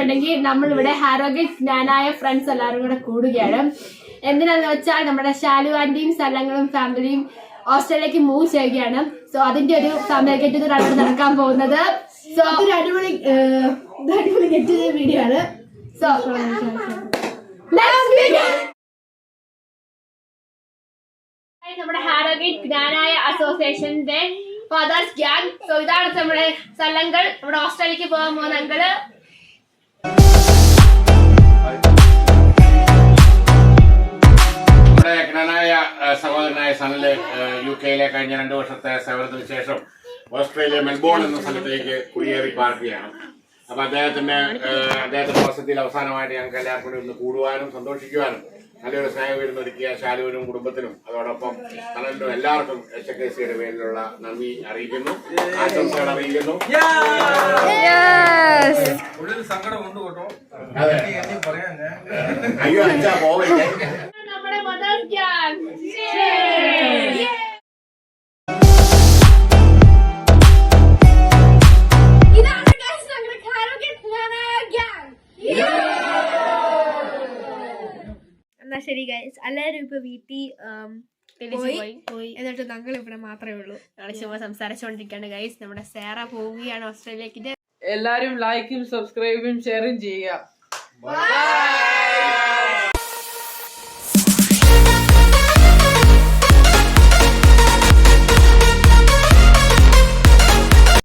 വെച്ചിട്ടുണ്ടെങ്കിൽ നമ്മളിവിടെ ഹാരോഗേറ്റ് ജ്ഞാനായ ഫ്രണ്ട്സ് എല്ലാവരും കൂടെ കൂടുകയാണ്. എന്തിനാന്ന് വെച്ചാൽ നമ്മുടെ ഷാലു ആന്റിയും സ്ഥലങ്ങളും ഫാമിലിയും ഓസ്ട്രേലിയക്ക് മൂവ് ചെയ്യുകയാണ്. സോ അതിന്റെ ഒരു ഫാമിലി ഗെറ്റ് ടുഗദർ നടക്കാൻ പോകുന്നത്. സോ ഒരു അടിപൊളി ഗെറ്റ് ടുഗദർ വീഡിയോ ആണ്. സോ നമ്മുടെ ഹാരോഗേറ്റ് ജ്ഞാനായ അസോസിയേഷന്റെ ഫാദേഴ്സ് ഗ്യാങ്. സോ ഇതാണ് നമ്മുടെ സ്ഥലങ്ങൾ. നമ്മുടെ ഓസ്ട്രേലിയക്ക് പോകാൻ പോകുന്ന അങ്കിള്. ജ്ഞാനായ സഹോദരനായ സനല് UK കഴിഞ്ഞ 2 വർഷത്തെ സേവനത്തിന് ശേഷം ഓസ്ട്രേലിയ മെൽബോൺ എന്ന സ്ഥലത്തേക്ക് കുടിയേറി പാർക്കുകയാണ്. അപ്പൊ അദ്ദേഹത്തിന്റെ വസതിയിൽ അവസാനമായിട്ട് ഞങ്ങൾക്ക് എല്ലാവർക്കും കൂടി ഒന്ന് കൂടുവാനും സന്തോഷിക്കുവാനും നല്ലൊരു സ്നേഹവീടുന്ന് ഒരുക്കിയ ഷാലുവിനും കുടുംബത്തിനും അതോടൊപ്പം സനലിനും എല്ലാവർക്കും HKCയുടെ പേരിലുള്ള നന്ദി അറിയിക്കുന്നു, ആശംസകൾ അറിയിക്കുന്നു. അയ്യോ അച്ഛാ പോവല്ലേ. എന്നാ ശരി ഗൈസ്, എല്ലാവരും ഇപ്പൊ വീട്ടിൽ പോയി. എന്നിട്ട് ഞങ്ങൾ ഇവിടെ മാത്രമേ ഉള്ളൂ. ഞങ്ങൾ ചുമ്മാ സംസാരിച്ചുകൊണ്ടിരിക്കുകയാണ് ഗൈസ്. നമ്മുടെ സേറ പോവുകയാണ് ഓസ്ട്രേലിയക്ക്. എല്ലാരും ലൈക്കും സബ്സ്ക്രൈബും ഷെയറും ചെയ്യുക.